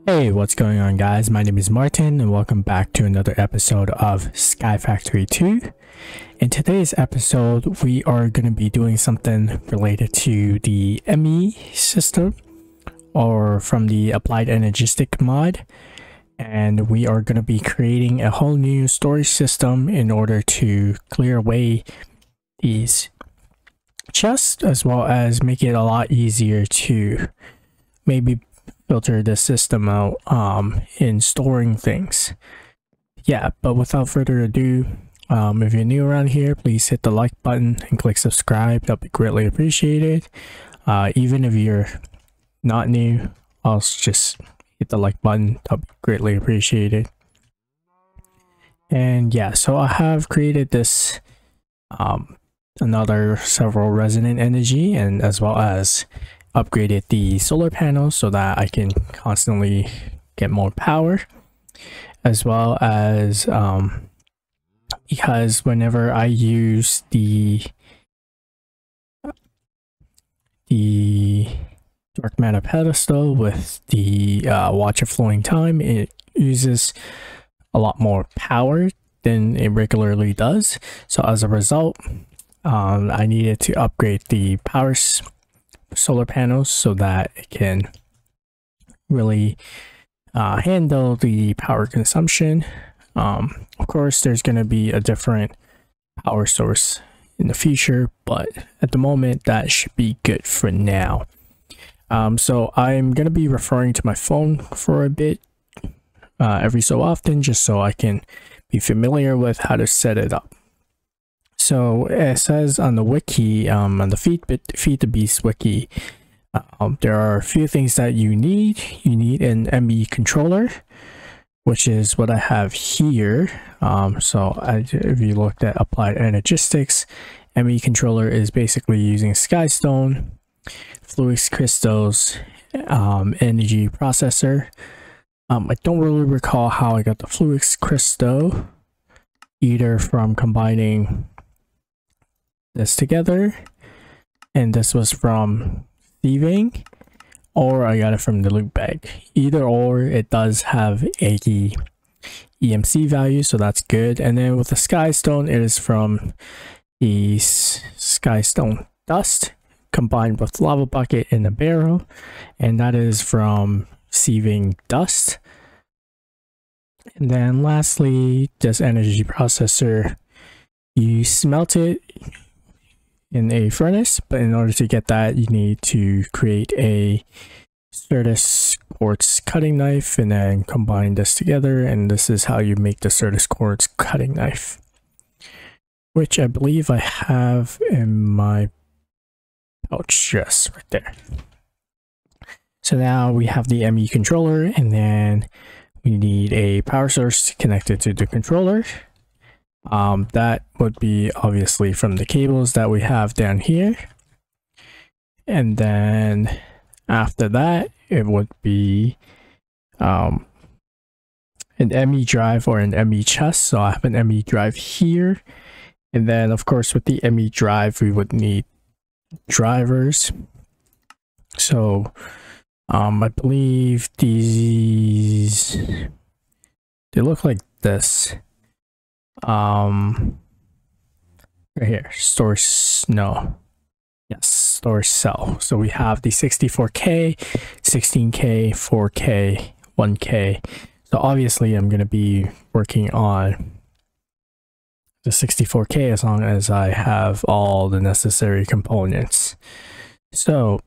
Hey, what's going on guys? My name is Martin and welcome back to another episode of Skyfactory 2. In today's episode, we are going to be doing something related to the ME system or from the Applied Energistics mod. And we are going to be creating a whole new storage system in order to clear away these chests, as well as make it a lot easier to maybe filter the system out in storing things. Yeah, but without further ado, if you're new around here, please hit the like button and click subscribe. That'll be greatly appreciated. Even if you're not new, I'll just hit the like button. That'll be greatly appreciated. And yeah, so I have created this another several resonant energy, and as well as upgraded the solar panels so that I can constantly get more power, as well as because whenever I use the dark matter pedestal with the watch of flowing time, it uses a lot more power than it regularly does. So as a result, I needed to upgrade the power solar panels so that it can really handle the power consumption. Of course, there's going to be a different power source in the future, but at the moment that should be good for now. So I'm going to be referring to my phone for a bit every so often, just so I can be familiar with how to set it up. So it says on the wiki, on the Feed the Beast wiki, there are a few things that you need. You need an ME controller, which is what I have here. If you looked at Applied Energistics, ME controller is basically using Skystone, Fluix crystals, energy processor. I don't really recall how I got the Fluix crystal, either from combining this together, and this was from thieving, or I got it from the loot bag. Either or, it does have a EMC value, so that's good. And then with the Skystone, it is from the Skystone dust combined with lava bucket in a barrel, and that is from sieving dust. And then lastly, this energy processor, you smelt it in a furnace, but in order to get that, you need to create a Certus quartz cutting knife and then combine this together, and this is how you make the Certus quartz cutting knife, which I believe I have in my pouch just right there. So now we have the ME controller, and then we need a power source connected to the controller. That would be obviously from the cables that we have down here, and then after that it would be an ME drive or an ME chest. So I have an ME drive here, and then of course with the ME drive we would need drivers. So I believe these, they look like this. Right here, storage cell. So we have the 64K, 16K, 4K, 1K. So obviously I'm going to be working on the 64K as long as I have all the necessary components. So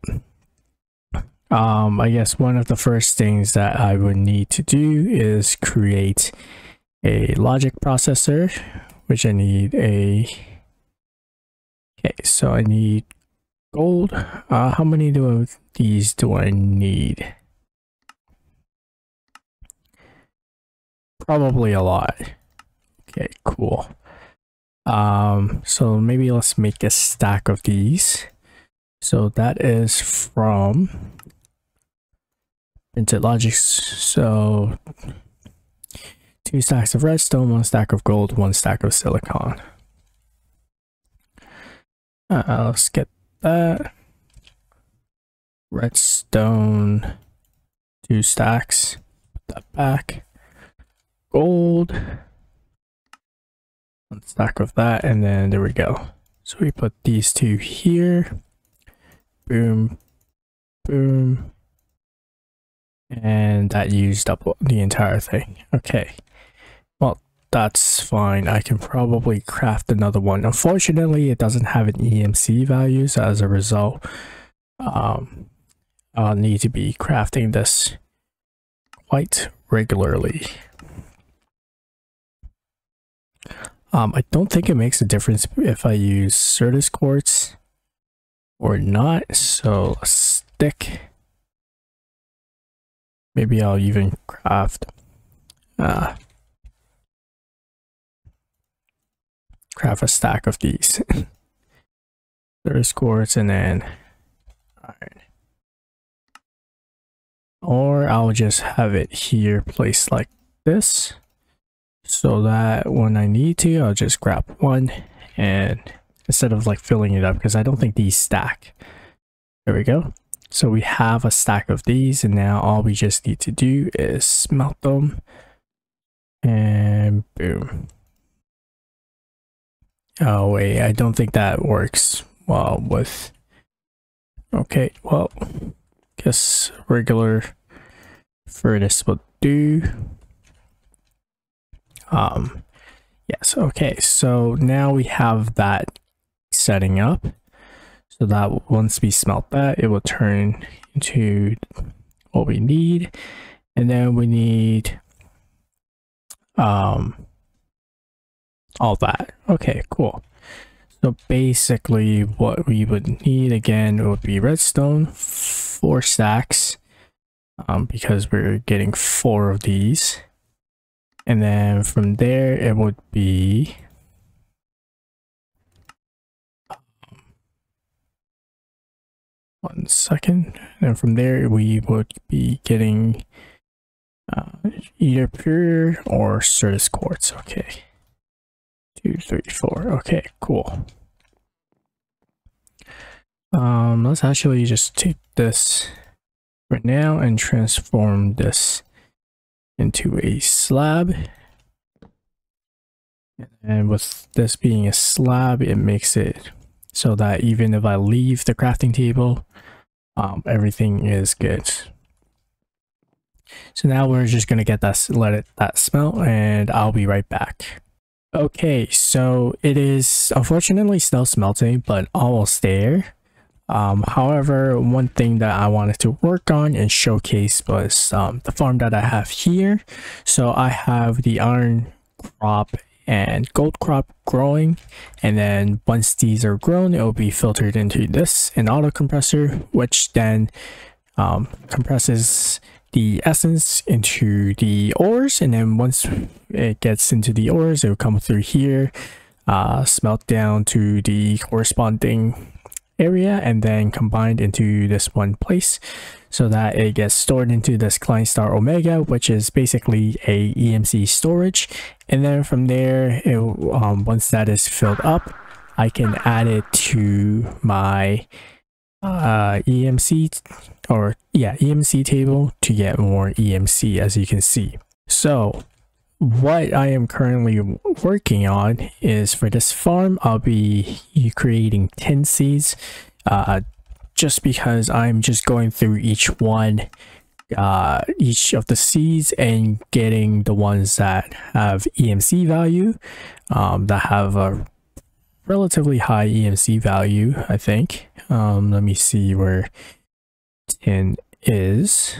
I guess one of the first things that I would need to do is create a logic processor, which I need okay, so I need gold. How many of these do I need? Probably a lot. Okay, cool. So maybe let's make a stack of these. So that is from printed logic. So 2 stacks of redstone, 1 stack of gold, 1 stack of silicon. Let's get that. Redstone, 2 stacks. that back. Gold. One stack of that, and then there we go. So we put these two here. Boom, boom. And that used up the entire thing. Okay. Well, that's fine. I can probably craft another one. Unfortunately, it doesn't have an EMC value, so as a result, I'll need to be crafting this quite regularly. I don't think it makes a difference if I use Certus quartz or not, so a stick. Maybe I'll even craft a stack of these. Certus quartz and then iron. Or I'll just have it here placed like this, so that when I need to, I'll just grab one, and instead of like filling it up, because I don't think these stack. There we go. So we have a stack of these, and now all we just need to do is smelt them, and boom. Oh wait, I don't think that works well with, okay, well, guess regular furnace will do. Yes, okay, so now we have that setting up, so that once we smelt that, it will turn into what we need, and then we need all that. Okay, cool. So basically what we would need again would be redstone, 4 stacks, because we're getting 4 of these. And then from there it would be one second. And from there we would be getting either pure or Certus quartz. Okay. 2, 3, 4. Okay, cool. Let's actually just take this right now and transform this into a slab. And with this being a slab, it makes it so that even if I leave the crafting table, everything is good. So now we're just gonna get that, let that smelt, and I'll be right back. Okay, so it is unfortunately still smelting, but almost there. However, one thing that I wanted to work on and showcase was the farm that I have here. So I have the iron crop and gold crop growing, and then once these are grown, it will be filtered into an auto compressor, which then compresses the essence into the ores, and then once it gets into the ores, it will come through here, smelt down to the corresponding area, and then combined into this one place, so that it gets stored into this Klein Star Omega, which is basically a EMC storage. And then from there, once that is filled up, I can add it to my EMC table to get more EMC, as you can see. So what I am currently working on is, for this farm, I'll be creating 10 seeds, just because I'm just going through each of the seeds and getting the ones that have EMC value, that have a relatively high EMC value, I think. Let me see where 10 is.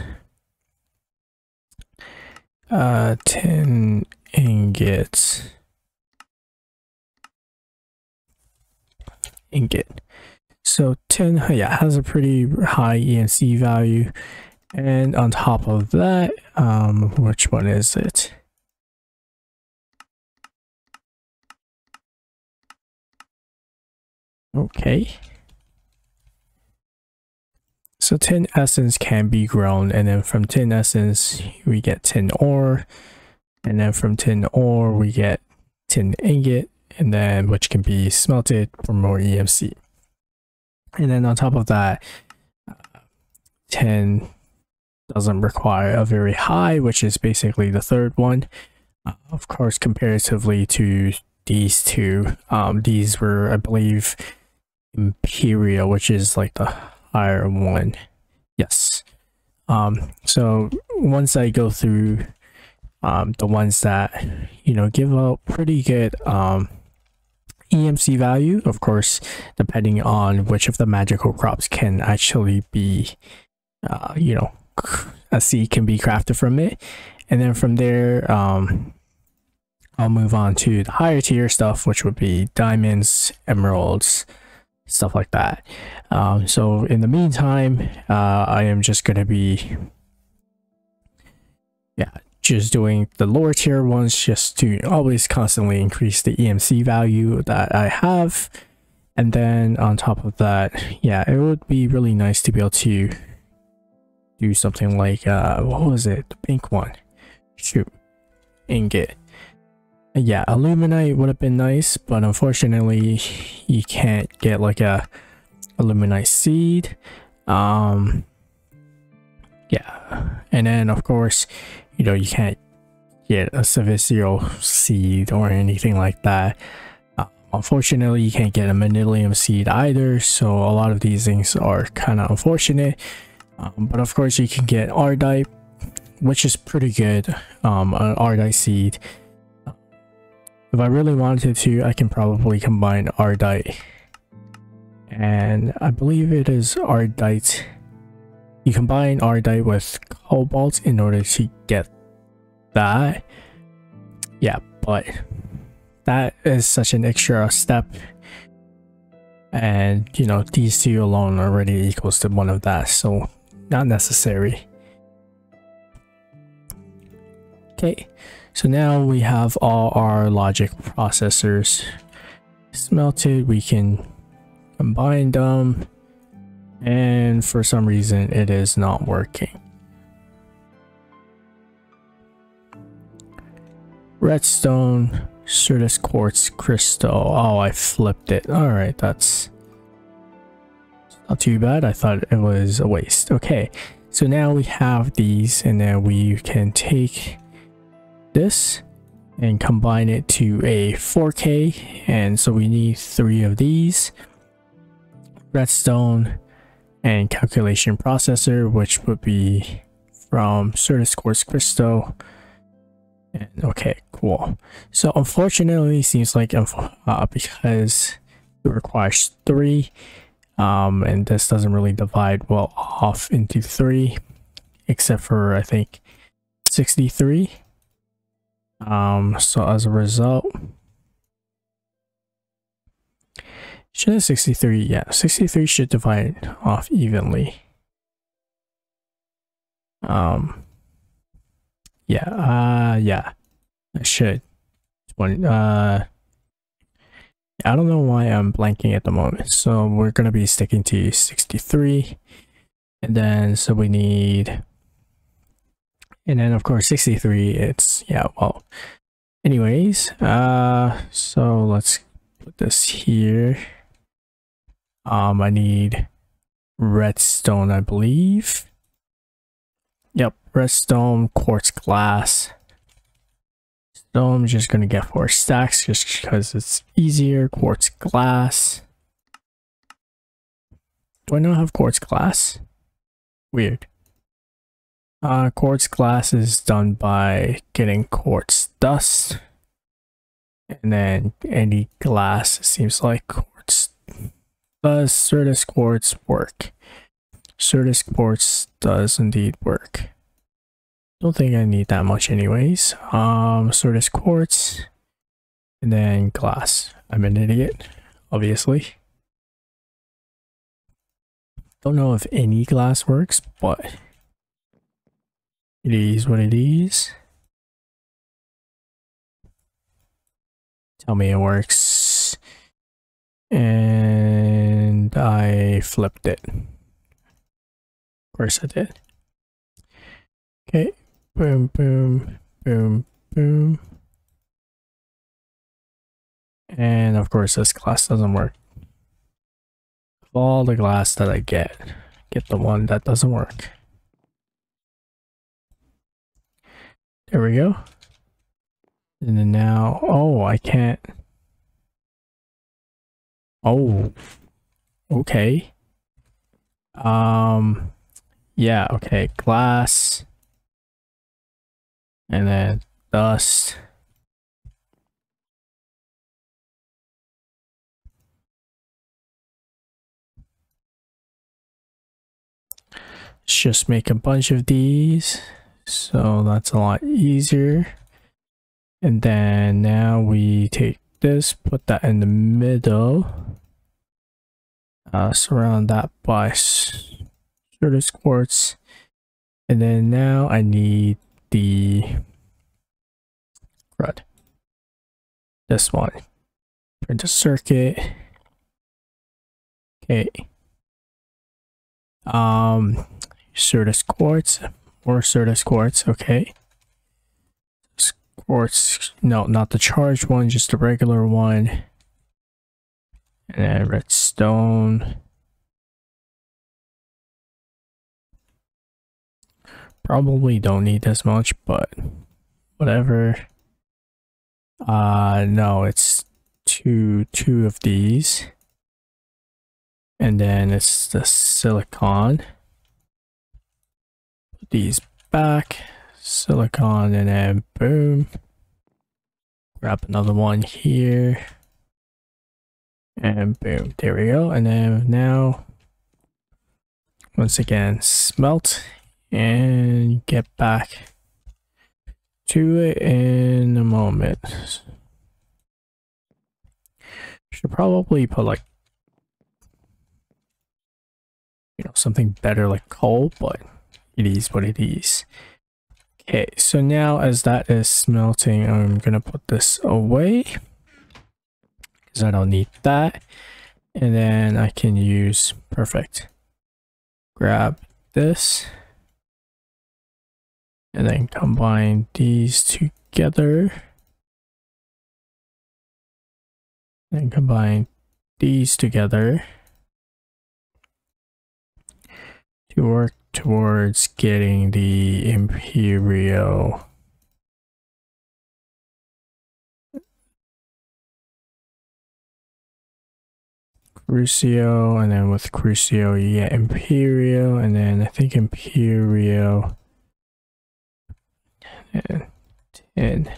10 ingot. So 10, yeah, has a pretty high EMC value. And on top of that, which one is it? Okay. So 10 essence can be grown, and then from 10 essence we get 10 ore, and then from 10 ore we get 10 ingot, and then which can be smelted for more EMC. And then on top of that, 10 doesn't require a very high, which is basically the third one. Of course, comparatively to these two, these were, I believe, Imperial, which is like the higher one. Yes. So once I go through the ones that, you know, give a pretty good EMC value, of course, depending on which of the magical crops can actually be, you know, a seed can be crafted from it. And then from there, I'll move on to the higher tier stuff, which would be diamonds, emeralds, stuff like that. So in the meantime, I am just going to be, just doing the lower tier ones just to always constantly increase the EMC value that I have. And then on top of that, it would be really nice to be able to do something like, what was it? The pink one. Shoot. Ingot. Yeah, aluminite would have been nice, but unfortunately you can't get like a aluminite seed. And then of course, you know, you can't get a Savicio seed or anything like that. Unfortunately, you can't get a Manilium seed either, so a lot of these things are kind of unfortunate. But of course, you can get Ardite, which is pretty good, an Ardite seed. If I really wanted to, I can probably combine Ardite, and I believe it is Ardite. You combine Ardite with Cobalt in order to get that. Yeah, but that is such an extra step, and you know, these two alone already equals to one of that, so not necessary. Okay, so now we have all our logic processors smelted. We can combine them, and for some reason it is not working. Redstone, Certus quartz crystal. Oh, I flipped it. Alright, that's not too bad. I thought it was a waste. Okay, so now we have these, and then we can take this and combine it to a 4K, and so we need 3 of these. Redstone and calculation processor, which would be from Certus quartz crystal. And okay, cool. So unfortunately, seems like because it requires 3, and this doesn't really divide well off into 3, except for I think 63. So as a result, should 63? Yeah, 63 should divide off evenly. Yeah, I should. I don't know why I'm blanking at the moment, so we're gonna be sticking to 63, and then so we need, and then of course 63, it's, well, anyways, so let's put this here. I need redstone, I believe. Yep, redstone, quartz glass. So I'm just gonna get 4 stacks just because it's easier. Quartz glass. Do I not have quartz glass? Weird. Quartz glass is done by getting quartz dust, and then any glass, it seems like quartz. Does Certus quartz work? Certus quartz does indeed work. Don't think I need that much anyways. Certus quartz, and then glass. I'm an idiot, obviously. Don't know if any glass works, but it is what it is. Tell me it works. And I flipped it. Of course I did. Okay. Boom, boom, boom, boom. And of course this glass doesn't work. Of all the glass that I get the one that doesn't work. There we go. And then now, oh, I can't. Oh, okay. Yeah, okay, glass. And then dust. Let's just make a bunch of these. So that's a lot easier. And then now we take this, put that in the middle. Surround that by sort of quartz. And then now I need the crud. This one. Print a circuit. Okay. Certus quartz or Certus quartz, okay. Quartz, no, not the charged one, just the regular one. And then redstone. Probably don't need this much, but whatever. No, it's two of these. And then it's the silicon. Put these back. Silicon, and then boom. Grab another one here. And boom. There we go. And then now, once again, smelt. And get back to it in a moment. Should probably put like, you know, something better like coal, but it is what it is. Okay, so now as that is smelting, I'm gonna put this away because I don't need that. And then I can use, perfect. Grab this. And then combine these together. And combine these together to work towards getting the Imperial Crucio, and then with Crucio you get Imperial, and then I think Imperial and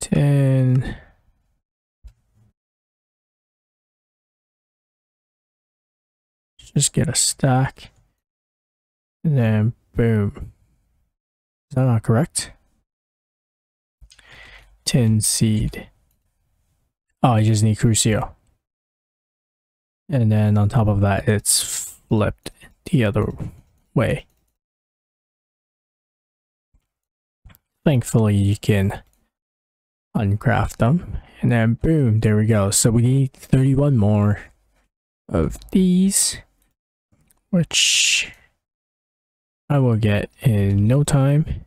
10. Just get a stack. And then boom. Is that not correct? 10 seed. Oh, I just need Crucio. And then on top of that, it's flipped the other way. Thankfully, you can uncraft them. And then boom, there we go. So we need 31 more of these, which I will get in no time.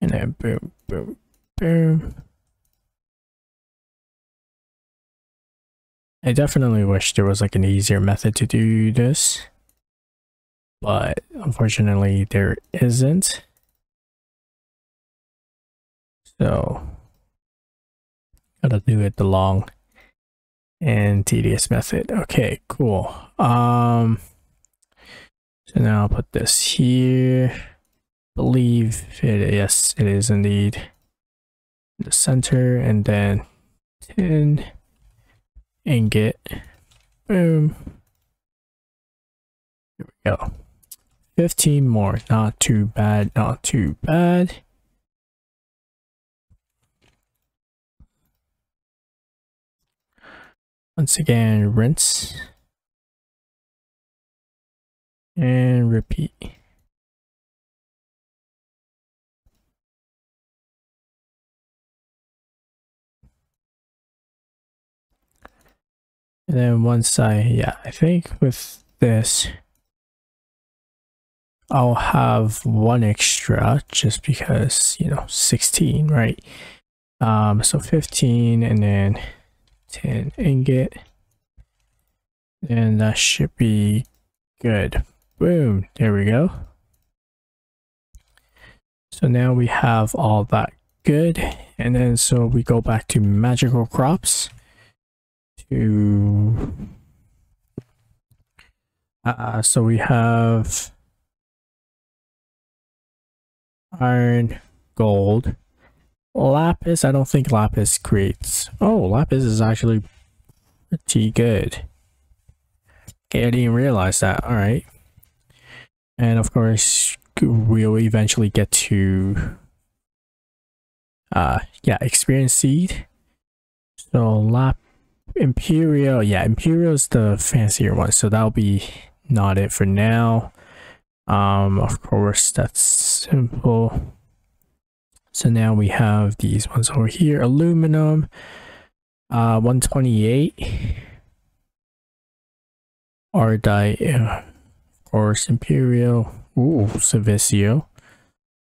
And then boom, boom, boom. I definitely wish there was like an easier method to do this, but unfortunately there isn't. So gotta do it the long and tedious method. Okay, cool. So now I'll put this here. Believe it, yes, it is indeed in the center, and then 10 ingot. Boom. Here we go. 15 more. Not too bad, not too bad. Once again, rinse and repeat. And then once I think with this, I'll have one extra just because, you know, 16, right? So 15 and then 10 ingot. And that should be Good. Boom. There we go. So now we have all that good. And then so we go back to magical crops. So we have iron, gold, lapis. I don't think lapis creates. Oh, lapis is actually pretty good. Okay, I didn't realize that. All right. And of course, we'll eventually get to yeah, experience seed. So Imperial, yeah, Imperial is the fancier one, so that'll be not it for now. Of course, that's simple. So now we have these ones over here. Aluminum, 128. Ardite, of course, Imperial. Ooh, Silvicio.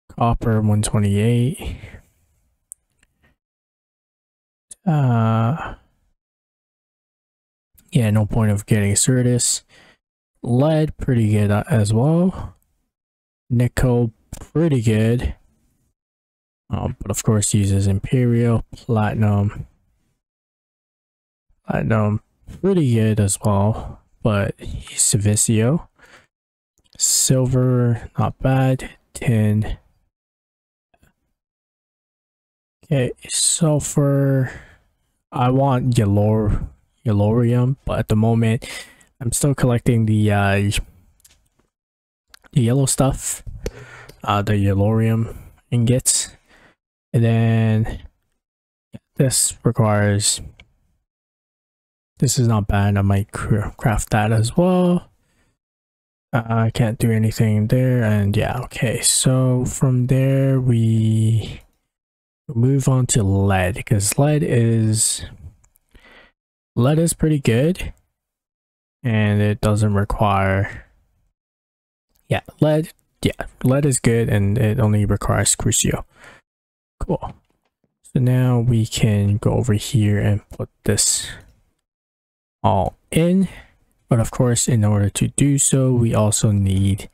Copper, 128. Yeah, no point of getting Certus. Lead, pretty good as well. Nickel, pretty good. But of course uses Imperial. Platinum, pretty good as well, but Silvicio. Silver, not bad. Tin. Okay, sulfur. I want yellorium, but at the moment I'm still collecting the yellow stuff, the yellorium ingots. And then this is not bad. I might craft that as well. I can't do anything there. And yeah, okay, so from there we move on to lead, because lead is pretty good and it doesn't require, lead is good and it only requires crucio. Cool. So now we can go over here and put this all in, but of course in order to do so we also need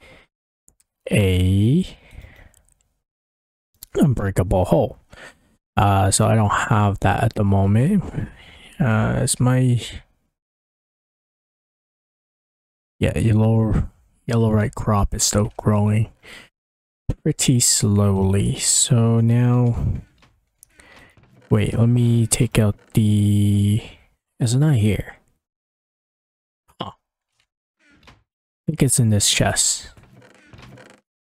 a unbreakable hole. So I don't have that at the moment. As my yellowite crop is still growing pretty slowly. So now, wait, let me take out the. Is it not here? Huh. I think it's in this chest.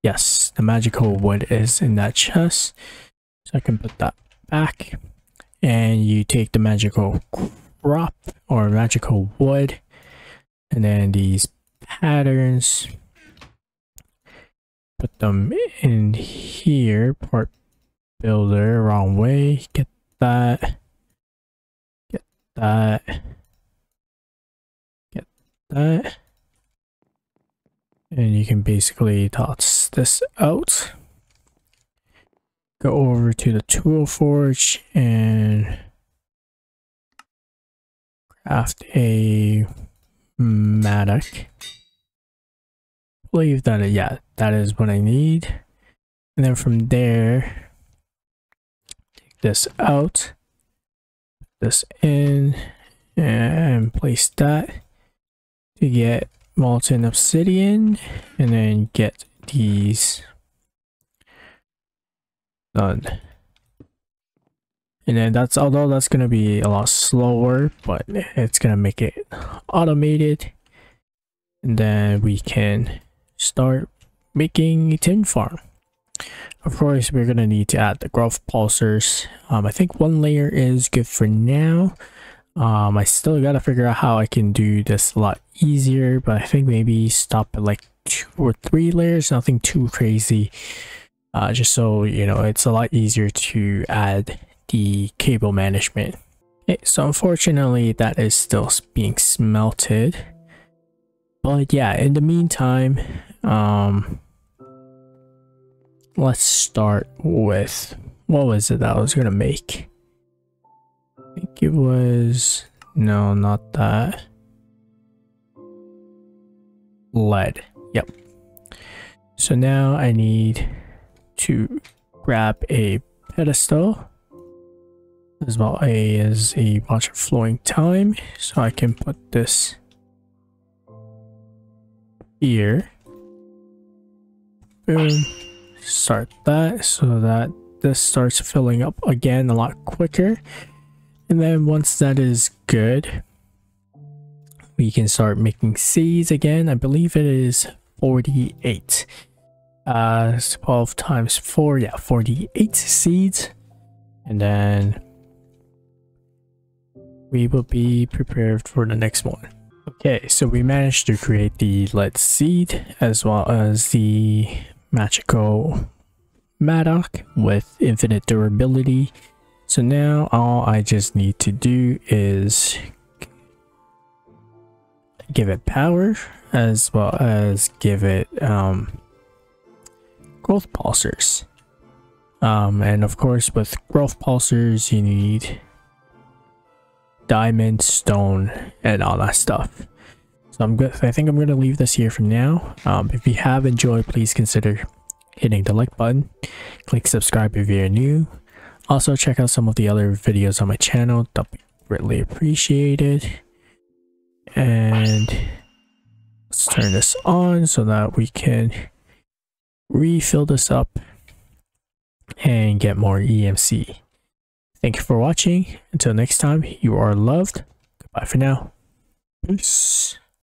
Yes, the magical wood is in that chest. So I can put that back. And you take the magical crop or magical wood. And then these patterns. Put them in here. Part builder, wrong way. Get that. Get that. Get that. And you can basically toss this out. Go over to the tool forge and craft a mattock. Believe that, yeah, that is what I need. And then from there, take this out, this in, and place that to get molten obsidian, and then get these done. And then although that's gonna be a lot slower, but it's gonna make it automated, and then we can start making a tin farm. Of course, we're gonna need to add the growth pulsers. I think 1 layer is good for now. I still gotta figure out how I can do this a lot easier, but I think maybe stop at like 2 or 3 layers, nothing too crazy. Just so you know, it's a lot easier to add the cable management. Okay, so unfortunately that is still being smelted. But yeah, in the meantime, let's start with, what was it that I was gonna make? I think it was, no, not that. lead. Yep. So now I need to grab a pedestal as well as a watch of flowing time, so I can put this here. Boom. Start that so that this starts filling up again a lot quicker. And then once that is good, we can start making seeds again. I believe it is 48. 12 times 4, yeah, 48 seeds. And then we will be prepared for the next one. Okay, so we managed to create the lead seed as well as the magical Maddock with infinite durability. So now all I just need to do is give it power as well as give it growth pulsers. And of course with growth pulsers you need diamond, stone, and all that stuff. So I think I'm gonna leave this here for now. If you have enjoyed, please consider hitting the like button, click subscribe if you're new. Also check out some of the other videos on my channel, that'd be greatly appreciated. And let's turn this on so that we can refill this up and get more EMC. Thank you for watching. Until next time, you are loved. Goodbye for now. Peace.